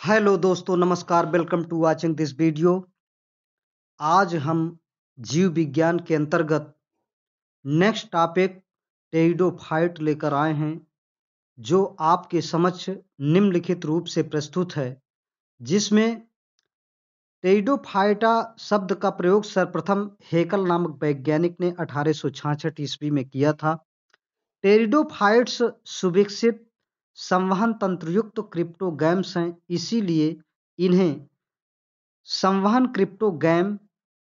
Hello दोस्तों, नमस्कार। Welcome to watching this video. आज हम जीव विज्ञान के अंतर्गत नेक्स्ट टॉपिक टेरिडोफाइट लेकर आए हैं, जो आपके समक्ष निम्नलिखित रूप से प्रस्तुत है, जिसमें टेरिडोफाइटा शब्द का प्रयोग सर्वप्रथम हेकल नामक वैज्ञानिक ने 1866 ईस्वी में किया था। टेरिडोफाइट्स सुविकसित संवहन तंत्रयुक्त क्रिप्टोगैम्स हैं, इसीलिए इन्हें संवहन क्रिप्टोगैम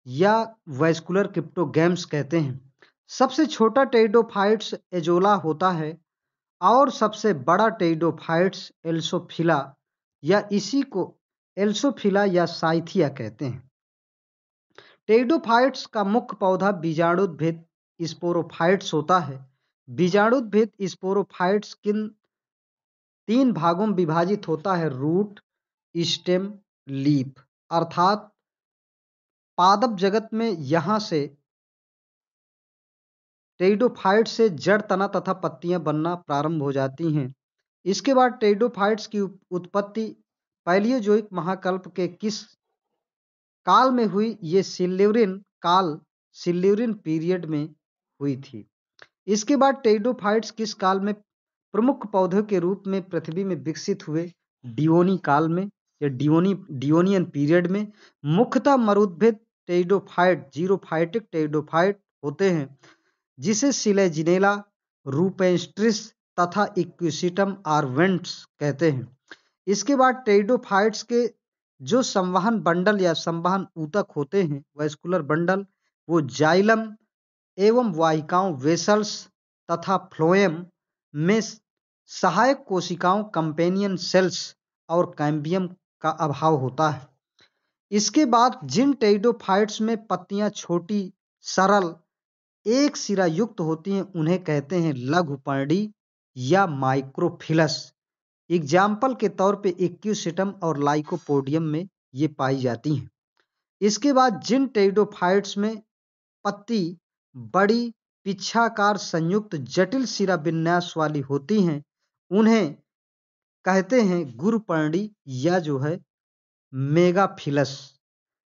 या वैस्कुलर क्रिप्टोगैम्स कहते हैं। सबसे छोटा टेरिडोफाइट्स एजोला होता है और सबसे बड़ा टेरिडोफाइट्स एल्सोफिला या इसी को एल्सोफिला या साइथिया कहते हैं। टेरिडोफाइट्स का मुख्य पौधा बीजाणुद्भिद स्पोरोफाइट्स होता है। बीजाणुद्भिद स्पोरोफाइट्स किन तीन भागों में विभाजित होता है: रूट, स्टेम, लीफ। अर्थात पादप जगत में यहाँ से टेरिडोफाइट से जड़, तना तथा पत्तियां बनना प्रारंभ हो जाती हैं। इसके बाद टेरिडोफाइट्स की उत्पत्ति पैलियोजोइक महाकल्प के किस काल में हुई? ये सिल्यूरिन पीरियड में हुई थी। इसके बाद टेरिडोफाइट्स किस काल में प्रमुख पौधों के रूप में पृथ्वी में विकसित हुए? डियोनी काल में या डियोनियन पीरियड में। मुख्यतः मरुद्भिद टेरिडोफाइट जीरोफाइटिक टेरिडोफाइट होते हैं, जिसे सिलेजिनेला, रूपेंस्ट्रिस तथा इक्विसिटम आर्वेंट्स कहते हैं। इसके बाद टेरिडोफाइट्स के जो संवहन बंडल या संवहन ऊतक होते हैं, वैस्कुलर बंडल, वो जाइलम एवं वाहिकाओं वेसल्स तथा फ्लोएम में सहायक कोशिकाओं कंपेनियन सेल्स और कैम्बियम का अभाव होता है। इसके बाद जिन टेरिडोफाइट्स में पत्तियां छोटी, सरल, एक सिरा युक्त होती हैं, उन्हें कहते हैं लघुपर्णी या माइक्रोफिलस। एग्जाम्पल के तौर पे इक्विसिटम और लाइकोपोडियम में ये पाई जाती हैं। इसके बाद जिन टेरिडोफाइट्स में पत्ती बड़ी, पिच्छाकार संयुक्त जटिल सिरा विन्यास वाली होती हैं, उन्हें कहते हैं गुरुपर्णी या जो है मेगाफिलस।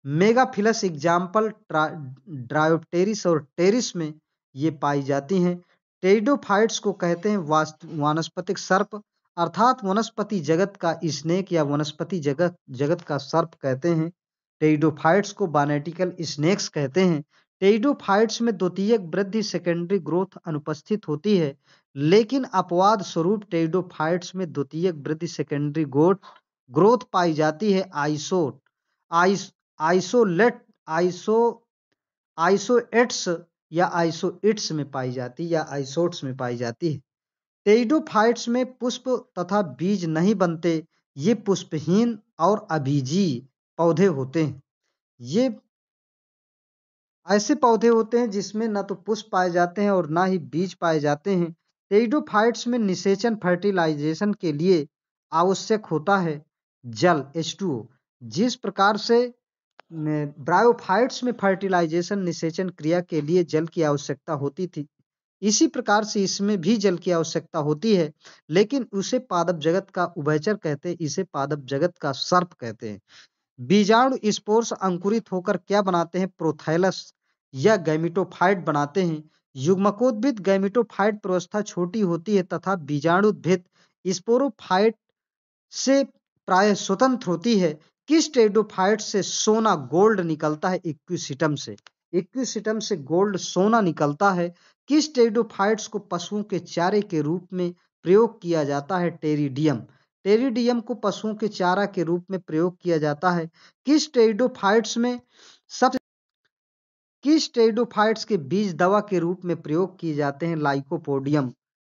मेगाफिलस एग्जाम्पल ड्रायोप्टेरिस और टेरिस में ये पाई जाती हैं। टेरिडोफाइट्स को कहते हैं वानस्पतिक सर्प, अर्थात वनस्पति जगत का स्नेक या वनस्पति जगत का सर्प कहते हैं। टेरिडोफाइट्स को बानेटिकल स्नेक्स कहते हैं। टेरिडोफाइट्स में द्वितीयक वृद्धि सेकेंडरी ग्रोथ अनुपस्थित होती है, लेकिन अपवाद स्वरूप टेरिडोफाइट्स में द्वितीयक वृद्धि सेकेंडरी ग्रोथ पाई जाती है। आइसोलेट आइसो आइसोएट्स या आइसोइट्स में पाई जाती है या आइसोट्स में पाई जाती है। टेरिडोफाइट्स में पुष्प तथा बीज नहीं बनते, ये पुष्पहीन और अबीजीय पौधे होते हैं। ये ऐसे पौधे होते हैं जिसमें न तो पुष्प पाए जाते हैं और ना ही बीज पाए जाते हैं। टेरिडोफाइट्स में निषेचन फर्टिलाइजेशन के लिए आवश्यक होता है जल H2O। जिस प्रकार से ब्रायोफाइट्स में फर्टिलाइजेशन निषेचन क्रिया के लिए जल की आवश्यकता होती थी, इसी प्रकार से इसमें भी जल की आवश्यकता होती है, लेकिन उसे पादप जगत का उभयचर कहते हैं, इसे पादप जगत का सर्प कहते हैं। बीजाणु स्पोर्स अंकुरित होकर क्या बनाते हैं? प्रोथैलस या गैमिटोफाइट बनाते हैं। युग्मकोद्भिद गैमिटोफाइट प्रवस्था छोटी होती है तथा बीजाणुद्भिद स्पोरोफाइट से प्राय स्वतंत्र होती है। किस टेरिडोफाइट से सोना गोल्ड निकलता है? इक्विसिटम से गोल्ड सोना निकलता है। किस टेरिडोफाइट्स को पशुओं के चारे के रूप में प्रयोग किया जाता है? टेरिडियम को पशुओं के चारा के रूप में प्रयोग किया जाता है। किस टेरिडोफाइट्स के बीज दवा के रूप में प्रयोग किए जाते हैं? लाइकोपोडियम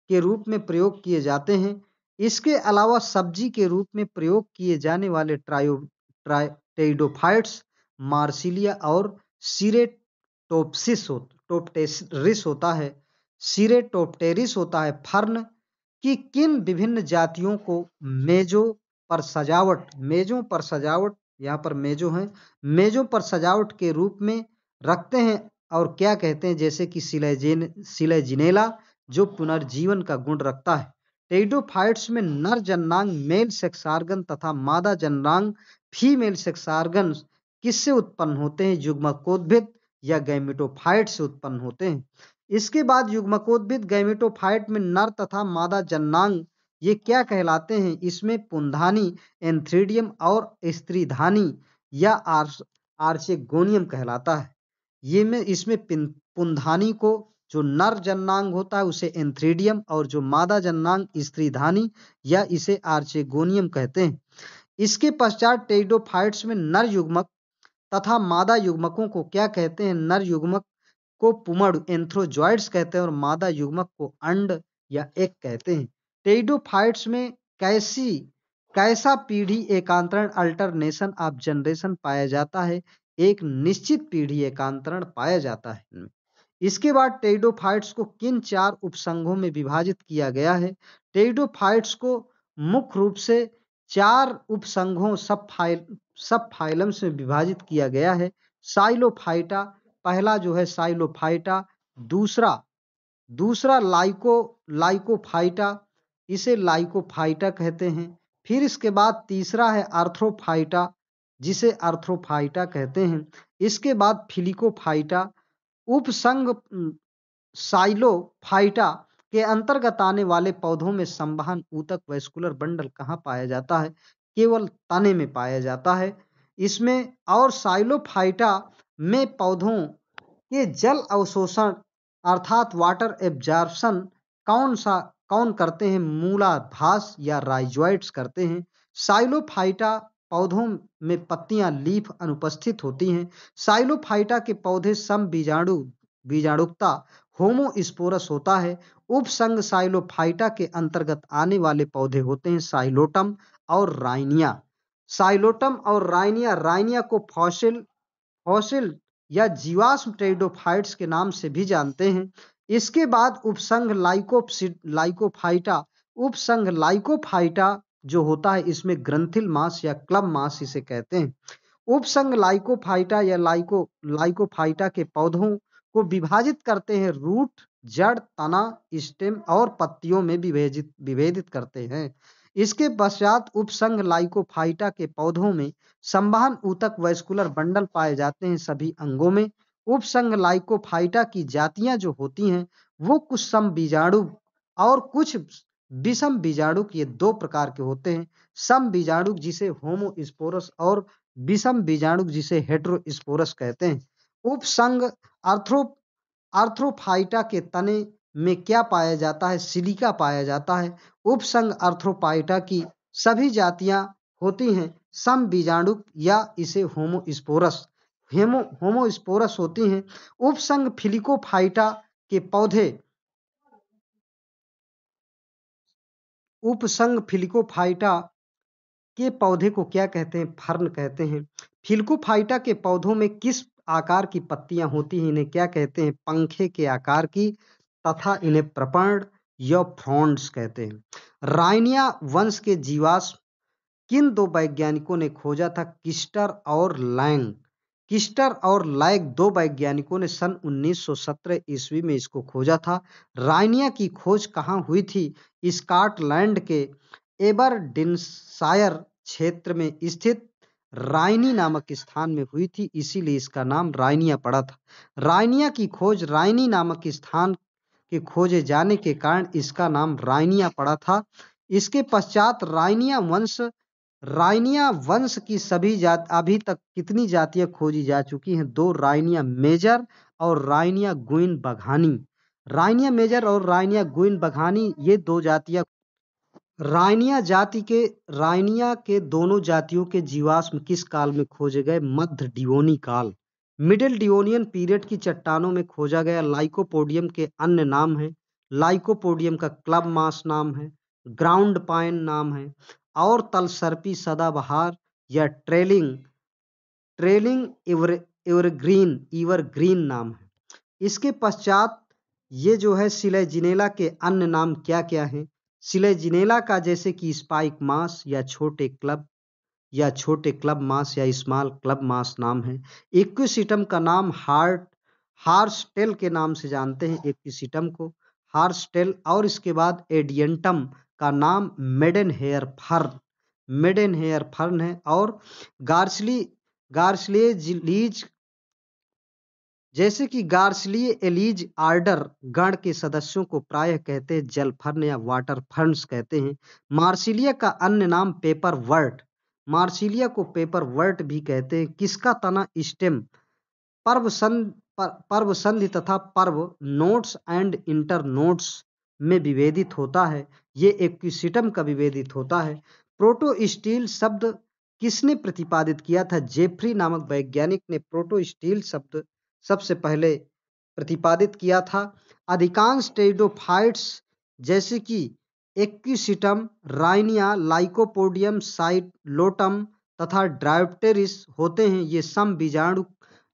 के रूप में प्रयोग किए जाते हैं। इसके अलावा सब्जी के रूप में प्रयोग किए जाने वाले टेरिडोफाइट्स मार्सिलिया और टोप्टेरिस होता है। सिरेटोप्टेरिस होता है। फर्न की किन विभिन्न जातियों को मेजों पर सजावट, यहाँ पर मेजों पर सजावट के रूप में रखते हैं और क्या कहते हैं? जैसे कि सिलेजिनेला, जो पुनर्जीवन का गुण रखता है। टेरिडोफाइट्स में नर जननांग मेल सेक्स ऑर्गन तथा मादा जननांग फीमेल सेक्स ऑर्गन किससे उत्पन्न होते हैं? युग्मकोद्भिद या गैमेटोफाइट से उत्पन्न होते हैं। इसके बाद युग्मकोद्भिद गैमेटोफाइट में नर तथा मादा जननांग ये क्या कहलाते हैं? इसमें पुंधानी, एंथ्रीडियम और स्त्रीधानी या आर्चेगोनियम कहलाता है। ये में इसमें पुंधानी को जो नर जननांग होता है उसे एंथ्रीडियम और जो मादा जननांग स्त्रीधानी या इसे आर्चेगोनियम कहते हैं। इसके पश्चात टेरिडोफाइट्स में नर युग्मक तथा मादा युग्मकों को क्या कहते हैं? नर युग्मक को पुमड़ एंथ्रोजॉइड्स कहते हैं और मादा युग्मक को अंड या एग कहते हैं। टेरिडोफाइट्स में कैसा पीढ़ी एकांतरण अल्टरनेशन ऑफ जनरेशन पाया जाता है? एक निश्चित पीढ़ी एकांतरण पाया जाता है। इसके बाद टेरिडोफाइट्स को किन 4 उपसंघों में विभाजित किया गया है? टेरिडोफाइट्स को मुख्य रूप से 4 उपसंघों सब फाइलम्स में विभाजित किया गया है। साइलोफाइटा, पहला जो है साइलोफाइटा, दूसरा लाइकोफाइटा, इसे लाइकोफाइटा कहते हैं। फिर इसके बाद तीसरा है आर्थ्रोफाइटा, जिसे आर्थ्रोफाइटा कहते हैं। इसके बाद फिलिकोफाइटा। उपसंघ साइलोफाइटा के अंतर्गत आने वाले पौधों में संवहन ऊतक वैस्कुलर बंडल कहाँ पाया जाता है? केवल तने में पाया जाता है इसमें। और साइलोफाइटा में पौधों के जल अवशोषण अर्थात वाटर एब्जॉर्प्शन कौन करते हैं? मूलाधास या राइजोइड्स करते हैं। साइलोफाइटा पौधों में पत्तियां लीफ अनुपस्थित होती हैं। साइलोफाइटा के पौधे बीजाणुकता होमोस्पोरस होता है। उपसंघ साइलोफाइटा के अंतर्गत आने वाले पौधे होते हैं साइलोटम और राइनिया। राइनिया को फॉसिल या जीवाश्म टेरिडोफाइट्स के नाम से भी जानते हैं। इसके बाद उपसंघ लाइकोफाइटा जो होता है इसमें ग्रंथिल मास या क्लब मास इसे कहते हैं। उपसंघ लाइकोफाइटा या लाइकोफाइटा के पौधों को विभाजित करते हैं रूट, जड़, तना, स्टेम और पत्तियों में विभेदित करते हैं। इसके पश्चात उपसंघ लाइकोफाइटा के पौधों में संवहन ऊतक वैस्कुलर बंडल पाए जाते हैं सभी अंगों में। उपसंघ लाइकोफाइटा की जातियां जो होती हैं वो कुछ समबीजाणु और कुछ विषम बीजाणुक, ये 2 प्रकार के होते हैं। सम बीजाणुक जिसे होमोस्पोरस और विषम बीजाणुक जिसे हेटेरोस्पोरस कहते हैं। उपसंघ आर्थ्रोफाइटा के तने में क्या पाया जाता है? सिलिका पाया जाता है। उपसंघ आर्थ्रोफाइटा की सभी जातियां होती हैं सम बीजाणुक या इसे होमोस्पोरस होती हैं। उपसंघ फिलिकोफाइटा के पौधे को क्या कहते हैं? फर्न कहते हैं। फिलिकोफाइटा के पौधों में किस आकार की पत्तियां होती हैं? इन्हें क्या कहते हैं? पंखे के आकार की, तथा इन्हें प्रपर्ण या फ्रॉन्ड्स कहते हैं। राइनिया वंश के जीवाश्म किन 2 वैज्ञानिकों ने खोजा था? किस्टर और लैंग 2 वैज्ञानिकों ने सन 1917 ईस्वी में इसको खोजा था। राइनिया की खोज कहाँ हुई थी? स्कॉटलैंड के एबरडीनशायर क्षेत्र में स्थित राइनी नामक स्थान में हुई थी, इसीलिए इसका नाम राइनिया पड़ा था। राइनिया की खोज राइनी नामक स्थान के खोजे जाने के कारण इसका नाम राइनिया पड़ा था। इसके पश्चात राइनिया वंश की अभी तक कितनी जातियां खोजी जा चुकी हैं? 2, राइनिया मेजर और राइनिया गुइन बघानी। राइनिया मेजर और राइनिया गुइन बघानी ये 2 जातियां। राइनिया के दोनों जातियों के जीवाश्म किस काल में खोजे गए? मध्य डिवोनी काल, मिडिल डिवोनियन पीरियड की चट्टानों में खोजा गया। लाइकोपोडियम के अन्य नाम है, लाइकोपोडियम का क्लब मास नाम है, ग्राउंड पाइन नाम है और तलसर्पी सदाबहार या ट्रेलिंग एवरग्रीन नाम है। इसके पश्चात ये जो है सिलेजिनेला के अन्य नाम क्या क्या हैं? सिलेजिनेला का जैसे कि स्पाइक मास या छोटे क्लब मास या स्मॉल क्लब मास नाम है। इक्विसिटम का नाम हार्सटेल के नाम से जानते हैं इक्विसिटम को, हार्सटेल। और इसके बाद एडियंटम का नाम मेडन हेयर फर्न है। और गार्सलिएज जैसे कि गार्सलिए एलीज आर्डर गण के सदस्यों को प्रायः कहते हैं जल फर्न या वाटर फर्न्स कहते हैं। मार्सिलिया का अन्य नाम पेपर वर्ट, मार्सिलिया को पेपर वर्ट भी कहते हैं। किसका तना स्टेम पर्व संधि तथा पर्व नोट्स एंड इंटर नोट्स में विभेदित होता है। ये एक्विसिटम का विभेदित होता है। प्रोटोस्टील शब्द किसने प्रतिपादित किया था? जेफ्री नामक वैज्ञानिक ने प्रोटोस्टील शब्द सबसे पहले प्रतिपादित किया था। अधिकांश टेरिडोफाइट्स जैसे कि एक्विसिटम, राइनिया, लाइकोपोडियम, साइलोटम तथा ड्रायोप्टेरिस होते हैं, ये सम बीजाणु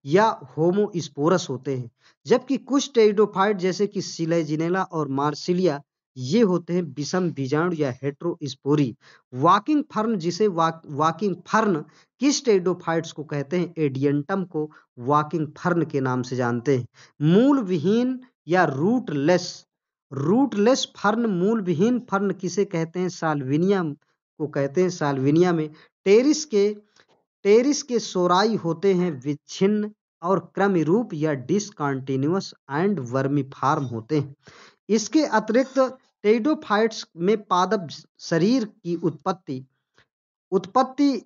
या होमोस्पोरस होते हैं। जबकि कुछ टेरिडोफाइट जैसे कि सिलेजिनेला और मार्सिलिया ये होते हैं विषम बीजाणु या हेटेरोस्पोरी। वॉकिंग फर्न जिसे वॉकिंग फर्न किस टेरिडोफाइट्स को कहते हैं? एडियंटम को वॉकिंग फर्न के नाम से जानते हैं। मूल विहीन या रूटलेस फर्न, मूल विहीन फर्न किसे कहते हैं? साल्विनिया को कहते हैं। साल्विनिया में टेरिस के सोराई होते हैं विच्छिन्न और क्रमरूप या डिसकंटिन्यूअस एंड वर्मीफॉर्म होते हैं। इसके अतिरिक्त टेरिडोफाइट्स में पादप शरीर की उत्पत्ति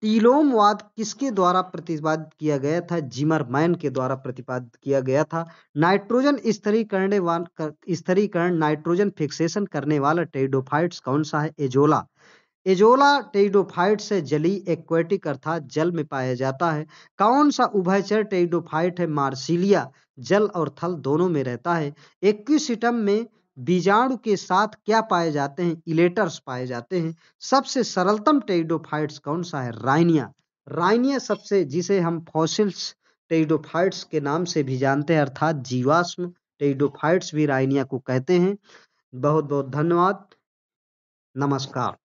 टीलोमवाद किसके द्वारा प्रतिपादित किया गया था? जिमरमैन के द्वारा प्रतिपादित किया गया था। नाइट्रोजन स्थिरीकरण नाइट्रोजन फिक्सेशन करने वाला टेरिडोफाइट्स कौन सा है? एजोला टेरिडोफाइट से जली एक्वेटिक अर्थात जल में पाया जाता है। कौन सा उभयचर टेरिडोफाइट है? मार्सिलिया जल और थल दोनों में रहता है। एक्विसिटम में बीजाणु के साथ क्या पाए जाते हैं? इलेटर्स पाए जाते हैं। सबसे सरलतम टेरिडोफाइट्स कौन सा है? राइनिया सबसे, जिसे हम फॉसिल्स टेरिडोफाइट्स के नाम से भी जानते हैं अर्थात जीवाश्म टेरिडोफाइट्स भी राइनिया को कहते हैं। बहुत बहुत धन्यवाद। नमस्कार।